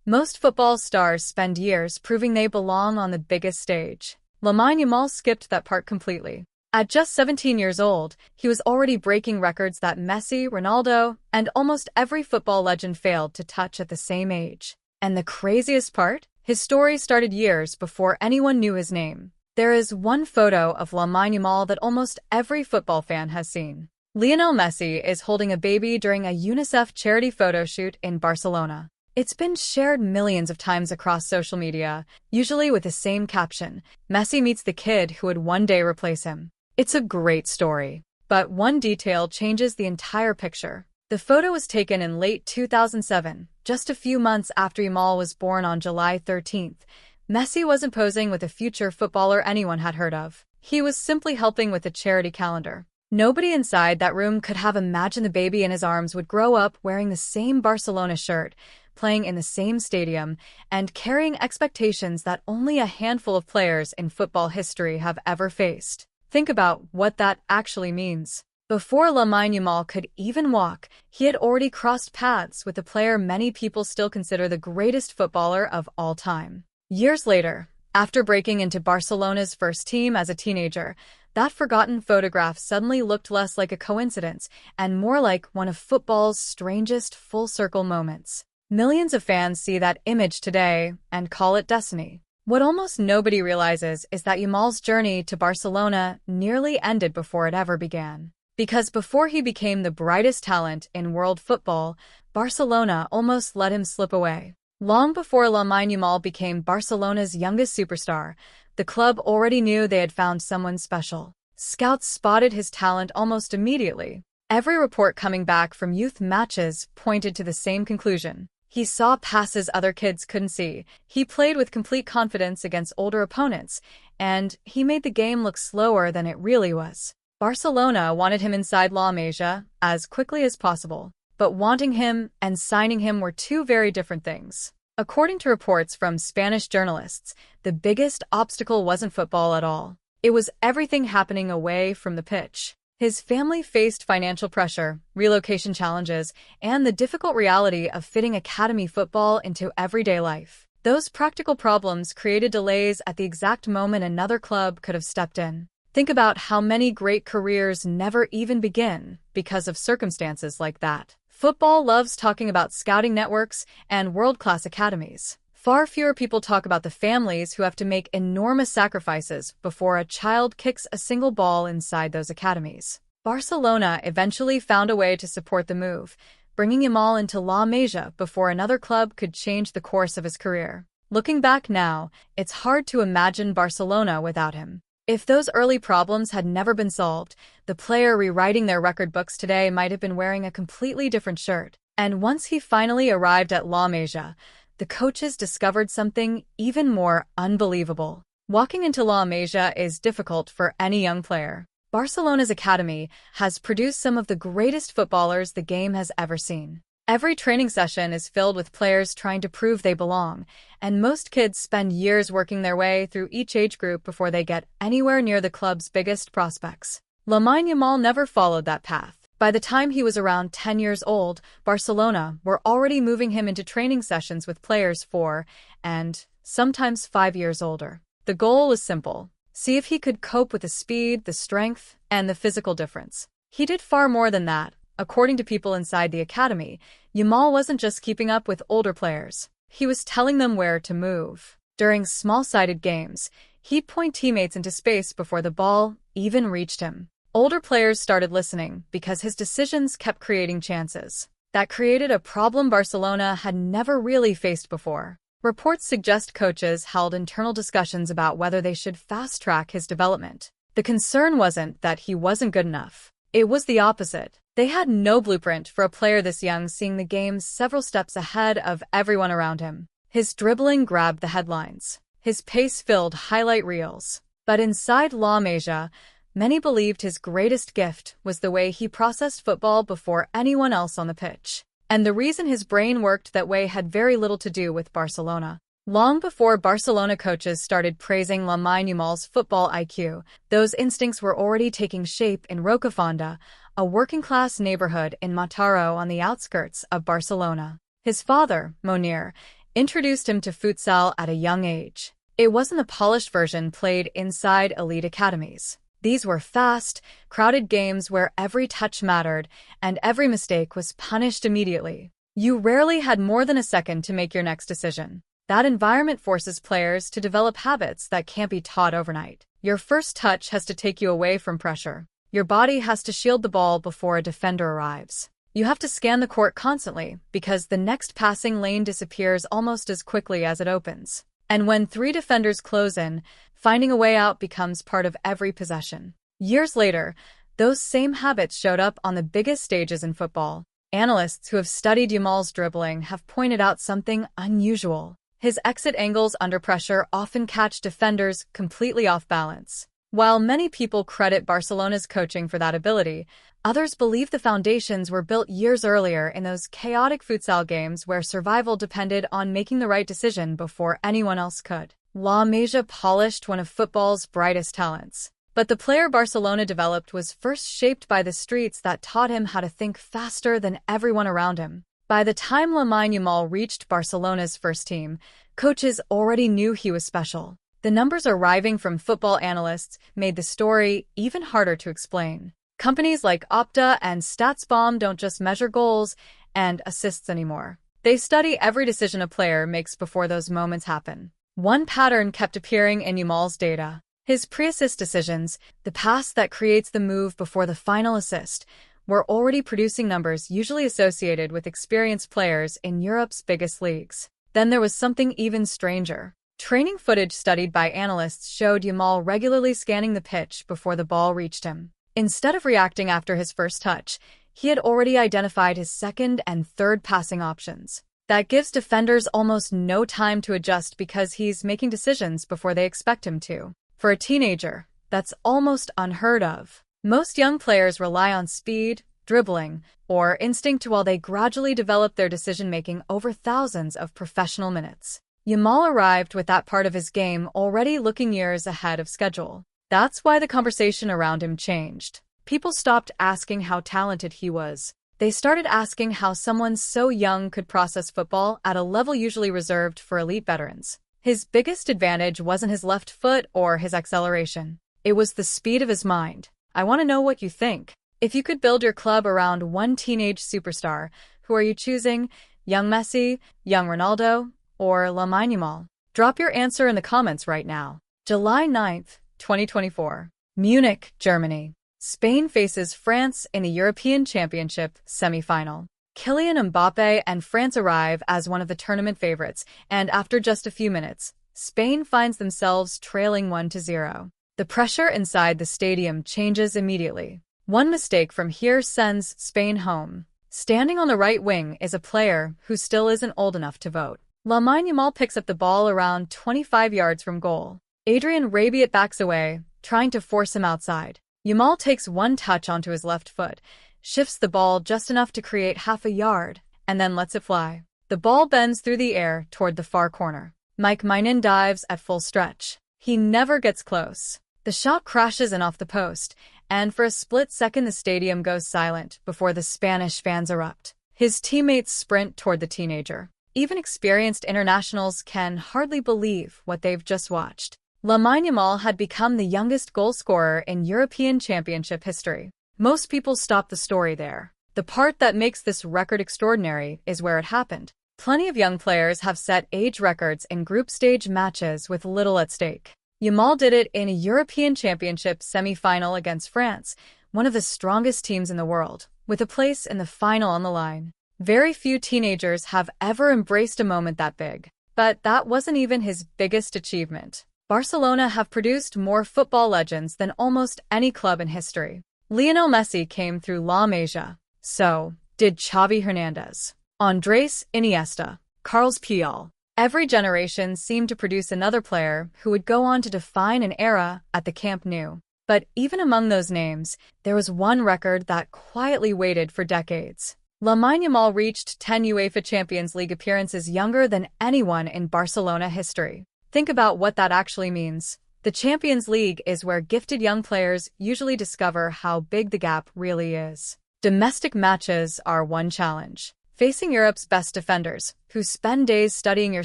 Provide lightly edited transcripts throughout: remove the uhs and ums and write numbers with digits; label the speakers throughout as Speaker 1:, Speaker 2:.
Speaker 1: Most football stars spend years proving they belong on the biggest stage. Lamine Yamal skipped that part completely. At just 17 years old, he was already breaking records that Messi, Ronaldo, and almost every football legend failed to touch at the same age. And the craziest part? His story started years before anyone knew his name. There is one photo of Lamine Yamal that almost every football fan has seen. Lionel Messi is holding a baby during a UNICEF charity photo shoot in Barcelona. It's been shared millions of times across social media, usually with the same caption, "Messi meets the kid who would one day replace him." It's a great story. But one detail changes the entire picture. The photo was taken in late 2007, just a few months after Yamal was born on July 13th. Messi wasn't posing with a future footballer anyone had heard of. He was simply helping with the charity calendar. Nobody inside that room could have imagined the baby in his arms would grow up wearing the same Barcelona shirt, playing in the same stadium, and carrying expectations that only a handful of players in football history have ever faced. Think about what that actually means. Before Lamine Yamal could even walk, he had already crossed paths with the player many people still consider the greatest footballer of all time. Years later, after breaking into Barcelona's first team as a teenager, that forgotten photograph suddenly looked less like a coincidence and more like one of football's strangest full-circle moments. Millions of fans see that image today and call it destiny. What almost nobody realizes is that Yamal's journey to Barcelona nearly ended before it ever began. Because before he became the brightest talent in world football, Barcelona almost let him slip away. Long before Lamine Yamal became Barcelona's youngest superstar, the club already knew they had found someone special. Scouts spotted his talent almost immediately. Every report coming back from youth matches pointed to the same conclusion. He saw passes other kids couldn't see, he played with complete confidence against older opponents, and he made the game look slower than it really was. Barcelona wanted him inside La Masia as quickly as possible, but wanting him and signing him were two very different things. According to reports from Spanish journalists, the biggest obstacle wasn't football at all. It was everything happening away from the pitch. His family faced financial pressure, relocation challenges, and the difficult reality of fitting academy football into everyday life. Those practical problems created delays at the exact moment another club could have stepped in. Think about how many great careers never even begin because of circumstances like that. Football loves talking about scouting networks and world-class academies. Far fewer people talk about the families who have to make enormous sacrifices before a child kicks a single ball inside those academies. Barcelona eventually found a way to support the move, bringing Yamal into La Masia before another club could change the course of his career. Looking back now, it's hard to imagine Barcelona without him. If those early problems had never been solved, the player rewriting their record books today might have been wearing a completely different shirt. And once he finally arrived at La Masia, the coaches discovered something even more unbelievable. Walking into La Masia is difficult for any young player. Barcelona's academy has produced some of the greatest footballers the game has ever seen. Every training session is filled with players trying to prove they belong, and most kids spend years working their way through each age group before they get anywhere near the club's biggest prospects. Lamine Yamal never followed that path. By the time he was around 10 years old, Barcelona were already moving him into training sessions with players 4 and sometimes 5 years older. The goal was simple: see if he could cope with the speed, the strength, and the physical difference. He did far more than that. According to people inside the academy, Yamal wasn't just keeping up with older players. He was telling them where to move. During small-sided games, he'd point teammates into space before the ball even reached him. Older players started listening because his decisions kept creating chances. That created a problem Barcelona had never really faced before. Reports suggest coaches held internal discussions about whether they should fast-track his development. The concern wasn't that he wasn't good enough. It was the opposite. They had no blueprint for a player this young seeing the game several steps ahead of everyone around him. His dribbling grabbed the headlines. His pace filled highlight reels. But inside La Masia, many believed his greatest gift was the way he processed football before anyone else on the pitch. And the reason his brain worked that way had very little to do with Barcelona. Long before Barcelona coaches started praising Lamine Yamal's football IQ, those instincts were already taking shape in Rocafonda, a working-class neighborhood in Mataró on the outskirts of Barcelona. His father, Monir, introduced him to futsal at a young age. It wasn't the polished version played inside elite academies. These were fast, crowded games where every touch mattered and every mistake was punished immediately. You rarely had more than a second to make your next decision. That environment forces players to develop habits that can't be taught overnight. Your first touch has to take you away from pressure. Your body has to shield the ball before a defender arrives. You have to scan the court constantly because the next passing lane disappears almost as quickly as it opens. And when 3 defenders close in, finding a way out becomes part of every possession. Years later, those same habits showed up on the biggest stages in football. Analysts who have studied Yamal's dribbling have pointed out something unusual. His exit angles under pressure often catch defenders completely off balance. While many people credit Barcelona's coaching for that ability, others believe the foundations were built years earlier in those chaotic futsal games where survival depended on making the right decision before anyone else could. Lamine polished one of football's brightest talents. But the player Barcelona developed was first shaped by the streets that taught him how to think faster than everyone around him. By the time Lamine Yamal reached Barcelona's first team, coaches already knew he was special. The numbers arriving from football analysts made the story even harder to explain. Companies like Opta and StatsBomb don't just measure goals and assists anymore. They study every decision a player makes before those moments happen. One pattern kept appearing in Yamal's data. His pre-assist decisions, the pass that creates the move before the final assist, were already producing numbers usually associated with experienced players in Europe's biggest leagues. Then there was something even stranger. Training footage studied by analysts showed Yamal regularly scanning the pitch before the ball reached him. Instead of reacting after his first touch, he had already identified his second and third passing options. That gives defenders almost no time to adjust because he's making decisions before they expect him to. For a teenager, that's almost unheard of. Most young players rely on speed, dribbling, or instinct while they gradually develop their decision-making over thousands of professional minutes. Yamal arrived with that part of his game already looking years ahead of schedule. That's why the conversation around him changed. People stopped asking how talented he was. They started asking how someone so young could process football at a level usually reserved for elite veterans. His biggest advantage wasn't his left foot or his acceleration. It was the speed of his mind. I want to know what you think. If you could build your club around one teenage superstar, who are you choosing? Young Messi, young Ronaldo, or Lamine Yamal? Drop your answer in the comments right now. July 9th, 2024. Munich, Germany. Spain faces France in the European Championship semi-final. Kylian Mbappe and France arrive as one of the tournament favorites, and after just a few minutes, Spain finds themselves trailing 1-0. The pressure inside the stadium changes immediately. One mistake from here sends Spain home. Standing on the right wing is a player who still isn't old enough to vote. Lamine Yamal picks up the ball around 25 yards from goal. Adrien Rabiot backs away, trying to force him outside. Yamal takes one touch onto his left foot, shifts the ball just enough to create half a yard, and then lets it fly. The ball bends through the air toward the far corner. Mike Maignan dives at full stretch. He never gets close. The shot crashes in off the post, and for a split second the stadium goes silent before the Spanish fans erupt. His teammates sprint toward the teenager. Even experienced internationals can hardly believe what they've just watched. Lamine Yamal had become the youngest goal scorer in European Championship history. Most people stop the story there. The part that makes this record extraordinary is where it happened. Plenty of young players have set age records in group stage matches with little at stake. Yamal did it in a European Championship semi-final against France, one of the strongest teams in the world, with a place in the final on the line. Very few teenagers have ever embraced a moment that big. But that wasn't even his biggest achievement. Barcelona have produced more football legends than almost any club in history. Lionel Messi came through La Masia. So did Xavi Hernandez, Andres Iniesta, Carles Puyol. Every generation seemed to produce another player who would go on to define an era at the Camp Nou. But even among those names, there was one record that quietly waited for decades. Lamine Yamal reached 10 UEFA Champions League appearances younger than anyone in Barcelona history. Think about what that actually means. The Champions League is where gifted young players usually discover how big the gap really is. Domestic matches are one challenge. Facing Europe's best defenders, who spend days studying your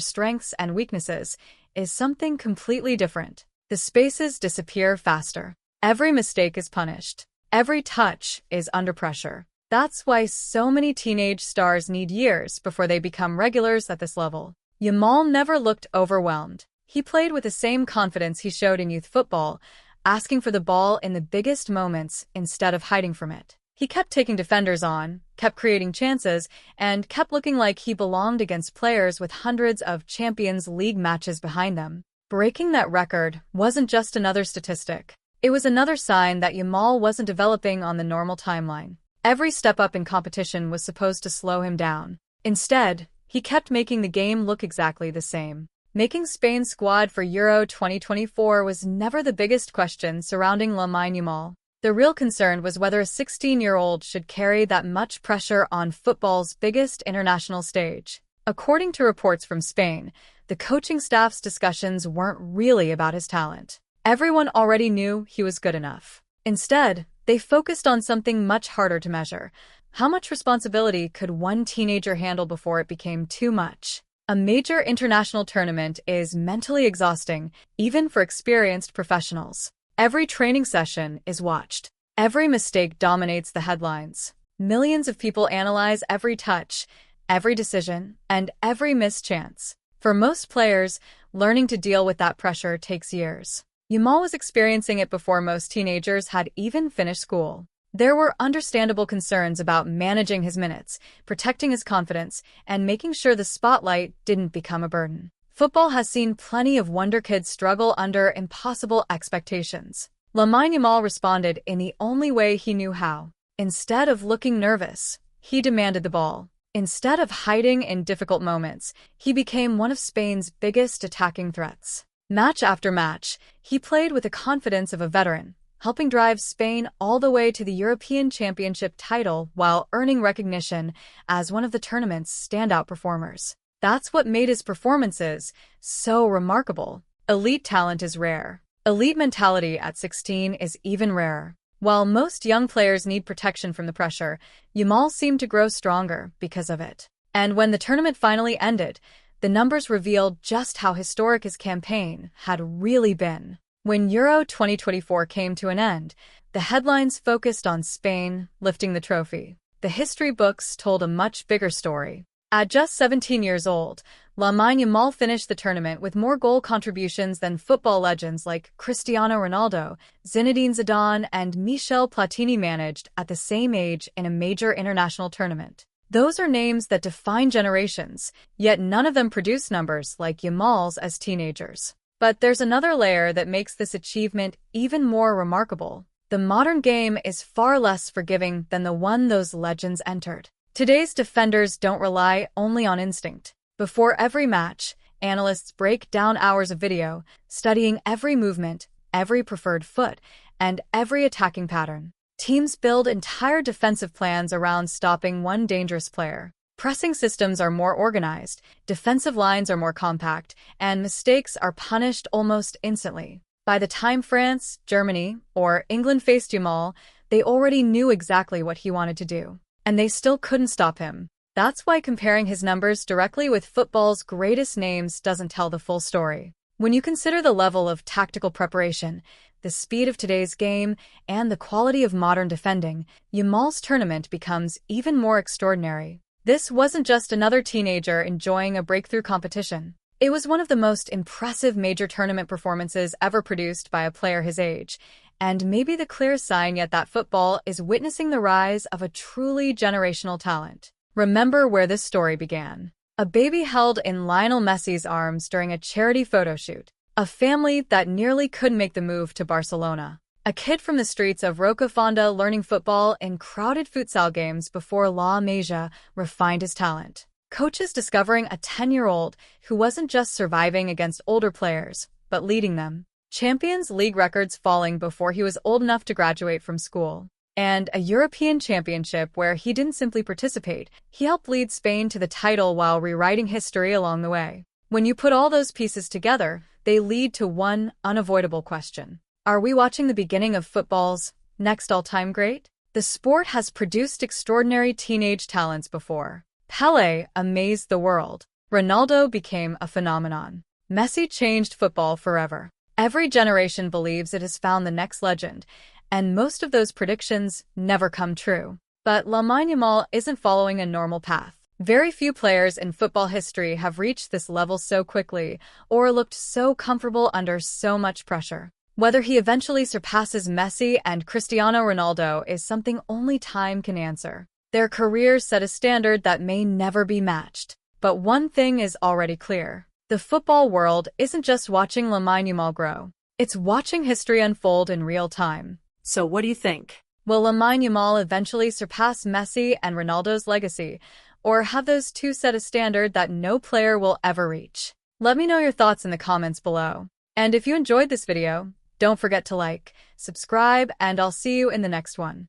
Speaker 1: strengths and weaknesses, is something completely different. The spaces disappear faster. Every mistake is punished. Every touch is under pressure. That's why so many teenage stars need years before they become regulars at this level. Yamal never looked overwhelmed. He played with the same confidence he showed in youth football, asking for the ball in the biggest moments instead of hiding from it. He kept taking defenders on, kept creating chances, and kept looking like he belonged against players with hundreds of Champions League matches behind them. Breaking that record wasn't just another statistic. It was another sign that Yamal wasn't developing on the normal timeline. Every step up in competition was supposed to slow him down. Instead, he kept making the game look exactly the same. Making Spain's squad for Euro 2024 was never the biggest question surrounding Lamine Yamal. The real concern was whether a 16-year-old should carry that much pressure on football's biggest international stage. According to reports from Spain, the coaching staff's discussions weren't really about his talent. Everyone already knew he was good enough. Instead, they focused on something much harder to measure. How much responsibility could one teenager handle before it became too much? A major international tournament is mentally exhausting, even for experienced professionals. Every training session is watched. Every mistake dominates the headlines. Millions of people analyze every touch, every decision, and every missed chance. For most players, learning to deal with that pressure takes years. Yamal was experiencing it before most teenagers had even finished school. There were understandable concerns about managing his minutes, protecting his confidence, and making sure the spotlight didn't become a burden. Football has seen plenty of wonderkids struggle under impossible expectations. Lamine Yamal responded in the only way he knew how. Instead of looking nervous, he demanded the ball. Instead of hiding in difficult moments, he became one of Spain's biggest attacking threats. Match after match, he played with the confidence of a veteran, helping drive Spain all the way to the European Championship title while earning recognition as one of the tournament's standout performers. That's what made his performances so remarkable. Elite talent is rare. Elite mentality at 16 is even rarer. While most young players need protection from the pressure, Yamal seemed to grow stronger because of it. And when the tournament finally ended, the numbers revealed just how historic his campaign had really been. When Euro 2024 came to an end, the headlines focused on Spain lifting the trophy. The history books told a much bigger story. At just 17 years old, Lamine Yamal finished the tournament with more goal contributions than football legends like Cristiano Ronaldo, Zinedine Zidane, and Michel Platini managed at the same age in a major international tournament. Those are names that define generations, yet none of them produce numbers like Yamal's as teenagers. But there's another layer that makes this achievement even more remarkable. The modern game is far less forgiving than the one those legends entered. Today's defenders don't rely only on instinct. Before every match, analysts break down hours of video, studying every movement, every preferred foot, and every attacking pattern. Teams build entire defensive plans around stopping one dangerous player. Pressing systems are more organized, defensive lines are more compact, and mistakes are punished almost instantly. By the time France, Germany, or England faced Yamal, they already knew exactly what he wanted to do. And they still couldn't stop him. That's why comparing his numbers directly with football's greatest names doesn't tell the full story. When you consider the level of tactical preparation, the speed of today's game, and the quality of modern defending, Yamal's tournament becomes even more extraordinary. This wasn't just another teenager enjoying a breakthrough competition. It was one of the most impressive major tournament performances ever produced by a player his age, and maybe the clearest sign yet that football is witnessing the rise of a truly generational talent. Remember where this story began. A baby held in Lionel Messi's arms during a charity photo shoot. A family that nearly couldn't make the move to Barcelona. A kid from the streets of Rocafonda learning football in crowded futsal games before La Masia refined his talent. Coaches discovering a 10-year-old who wasn't just surviving against older players, but leading them. Champions League records falling before he was old enough to graduate from school. And a European Championship where he didn't simply participate, he helped lead Spain to the title while rewriting history along the way. When you put all those pieces together, they lead to one unavoidable question. Are we watching the beginning of football's next all-time great? The sport has produced extraordinary teenage talents before, Pelé amazed the world. Ronaldo became a phenomenon. Messi changed football forever. Every generation believes it has found the next legend, and most of those predictions never come true. But Lamine Yamal isn't following a normal path. Very few players in football history have reached this level so quickly or looked so comfortable under so much pressure. Whether he eventually surpasses Messi and Cristiano Ronaldo is something only time can answer. Their careers set a standard that may never be matched. But one thing is already clear. The football world isn't just watching Lamine Yamal grow. It's watching history unfold in real time.
Speaker 2: So what do you think?
Speaker 1: Will Lamine Yamal eventually surpass Messi and Ronaldo's legacy, or have those two set a standard that no player will ever reach? Let me know your thoughts in the comments below. And if you enjoyed this video, don't forget to like, subscribe, and I'll see you in the next one.